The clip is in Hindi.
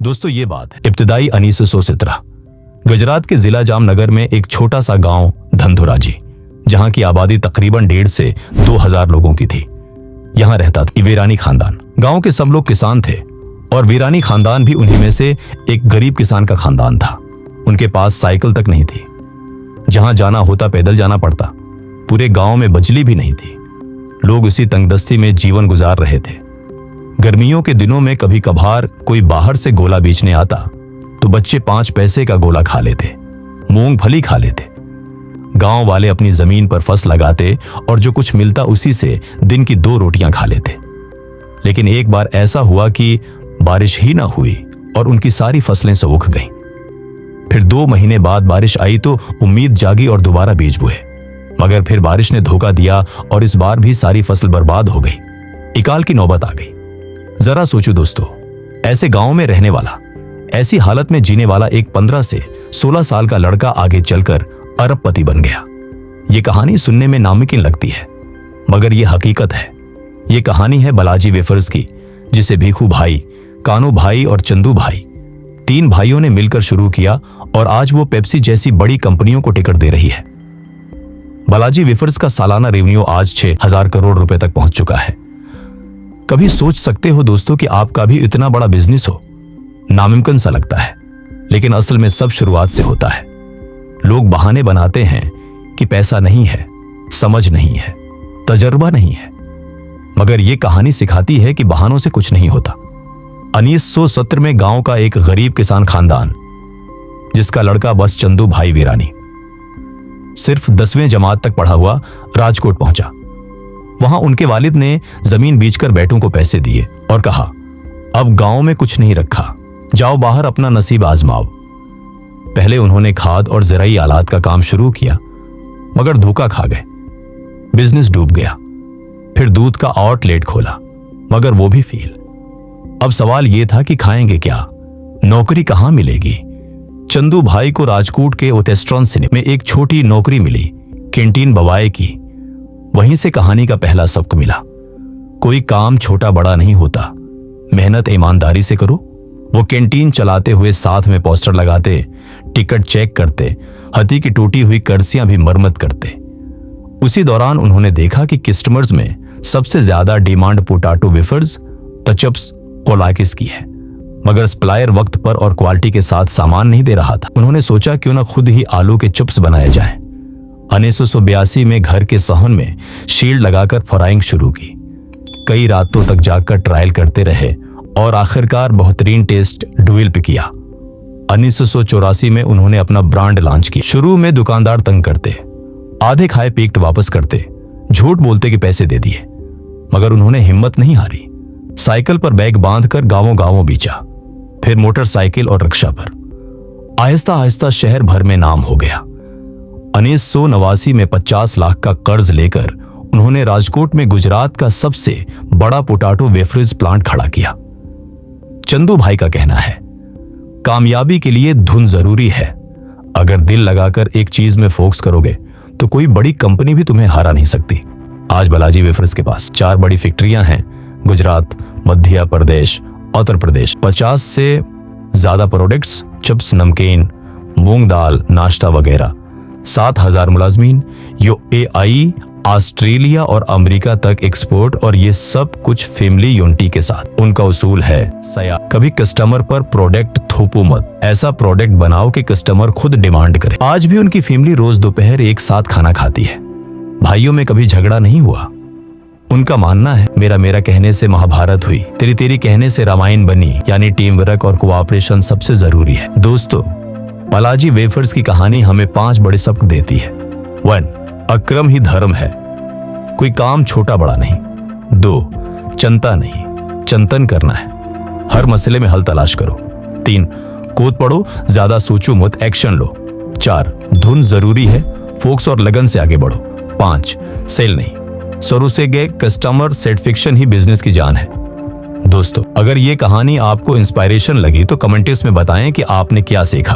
दोस्तों ये बात है इब्तिदाई 1917 गुजरात के जिला जामनगर में एक छोटा सा गांव धंधुराजी, जहां की आबादी तकरीबन 1.5 से 2,000 लोगों की थी। यहां रहता था वीरानी खानदान। गांव के सब लोग किसान थे और वीरानी खानदान भी उन्हीं में से एक गरीब किसान का खानदान था। उनके पास साइकिल तक नहीं थी, जहां जाना होता पैदल जाना पड़ता। पूरे गांव में बिजली भी नहीं थी। लोग इसी तंगदस्ती में जीवन गुजार रहे थे। गर्मियों के दिनों में कभी कभार कोई बाहर से गोला बेचने आता तो बच्चे 5 पैसे का गोला खा लेते, मूंगफली खा लेते। गांव वाले अपनी जमीन पर फसल लगाते और जो कुछ मिलता उसी से दिन की 2 रोटियां खा लेते। लेकिन एक बार ऐसा हुआ कि बारिश ही ना हुई और उनकी सारी फसलें सूख गईं। फिर 2 महीने बाद बारिश आई तो उम्मीद जागी और दोबारा बीज बोए, मगर फिर बारिश ने धोखा दिया और इस बार भी सारी फसल बर्बाद हो गई। अकाल की नौबत आ गई। जरा सोचो दोस्तों, ऐसे गांव में रहने वाला, ऐसी हालत में जीने वाला एक 15 से 16 साल का लड़का आगे चलकर अरबपति बन गया। ये कहानी सुनने में नामुमकिन लगती है, मगर यह हकीकत है। ये कहानी है बालाजी वेफर्स की, जिसे भीखू भाई, कानू भाई और चंदू भाई 3 भाइयों ने मिलकर शुरू किया और आज वो पेप्सी जैसी बड़ी कंपनियों को टिकट दे रही है। बालाजी वेफर्स का सालाना रेवेन्यू आज 6,000 करोड़ रुपए तक पहुंच चुका है। कभी सोच सकते हो दोस्तों कि आपका भी इतना बड़ा बिजनेस हो? नामुमकिन सा लगता है, लेकिन असल में सब शुरुआत से होता है। लोग बहाने बनाते हैं कि पैसा नहीं है, समझ नहीं है, तजर्बा नहीं है, मगर यह कहानी सिखाती है कि बहानों से कुछ नहीं होता। 1917 में गांव का एक गरीब किसान खानदान, जिसका लड़का बस चंदू भाई वीरानी सिर्फ 10वीं जमात तक पढ़ा हुआ, राजकोट पहुंचा। वहां उनके वालिद ने जमीन बेचकर बेटों को पैसे दिए और कहा, अब गांव में कुछ नहीं रखा, जाओ बाहर अपना नसीब आजमाओ। पहले उन्होंने खाद और ज़राई आलात का काम शुरू किया, मगर धोखा खा गए, बिजनेस डूब गया। फिर दूध का आउटलेट खोला, मगर वो भी फेल। अब सवाल यह था कि खाएंगे क्या, नौकरी कहां मिलेगी। चंदू भाई को राजकोट के ओतेस्ट्रॉन सिनेमा में एक छोटी नौकरी मिली, कैंटीन बवाए की। वहीं से कहानी का पहला सबक मिला, कोई काम छोटा बड़ा नहीं होता, मेहनत ईमानदारी से करो। वो कैंटीन चलाते हुए साथ में पोस्टर लगाते, टिकट चेक करते, हथी की टूटी हुई कर्सियां भी मरम्मत करते। उसी दौरान उन्होंने देखा कि कस्टमर्स में सबसे ज्यादा डिमांड पोटैटो वेफर्स, टचअप्स, कोलाकिस की है, मगर सप्लायर वक्त पर और क्वालिटी के साथ सामान नहीं दे रहा था। उन्होंने सोचा क्यों ना खुद ही आलू के चिप्स बनाए जाएं। 1982 में घर के सहन में शील्ड लगाकर फ्राइंग शुरू की। कई रातों तक जाकर ट्रायल करते रहे और आखिरकार बेहतरीन टेस्ट डेवलप किया। 1984 में उन्होंने अपना ब्रांड लॉन्च किया। शुरू में दुकानदार तंग करते, आधे खाए पीक्ट वापस करते, झूठ बोलते कि पैसे दे दिए, मगर उन्होंने हिम्मत नहीं हारी। साइकिल पर बैग बांधकर गांवों गांवों बेचा, फिर मोटरसाइकिल और रिक्शा पर। आहिस्ता आहिस्ता शहर भर में नाम हो गया। 1989 में 50 लाख का कर्ज लेकर उन्होंने राजकोट में गुजरात का सबसे बड़ा पोटैटो वेफर्स प्लांट खड़ा किया। चंदू भाई का कहना है, कामयाबी के लिए धुन जरूरी है। अगर दिल लगाकर एक चीज में फोकस करोगे तो कोई बड़ी कंपनी भी तुम्हें हरा नहीं सकती। आज बालाजी वेफर्स के पास 4 बड़ी फैक्ट्रियां हैं, गुजरात, मध्य प्रदेश, उत्तर प्रदेश। 50 से ज्यादा प्रोडक्ट्स, चिप्स, नमकीन, मूंग दाल, नाश्ता वगैरह। 7,000 मुलाजमीन, यूएई, ऑस्ट्रेलिया और अमेरिका तक एक्सपोर्ट, और ये सब कुछ फैमिली यूनिटी के साथ। उनका उसूल है सया, कभी कस्टमर पर प्रोडक्ट थोपो मत, ऐसा प्रोडक्ट बनाओ कि कस्टमर खुद डिमांड करे। आज भी उनकी फैमिली रोज दोपहर एक साथ खाना खाती है। भाइयों में कभी झगड़ा नहीं हुआ। उनका मानना है, मेरा कहने से महाभारत हुई, तेरी कहने से रामायण बनी। यानी टीम वर्क और कोऑपरेशन सबसे जरूरी है। दोस्तों, बालाजी वेफर्स की कहानी हमें 5 बड़े सबक देती है। 1. अक्रम ही धर्म है, कोई काम छोटा बड़ा नहीं। 2. चिंता नहीं, चिंतन करना है, हर मसले में हल तलाश करो। 3. कूद पड़ो, ज्यादा सोचो मत, एक्शन लो। 4. धुन जरूरी है, फोकस और लगन से आगे बढ़ो। 5. सेल नहीं, शुरू से गए कस्टमर सेटिस्फेक्शन ही बिजनेस की जान है। दोस्तों, अगर ये कहानी आपको इंस्पायरेशन लगी तो कमेंट्स में बताएं कि आपने क्या सीखा।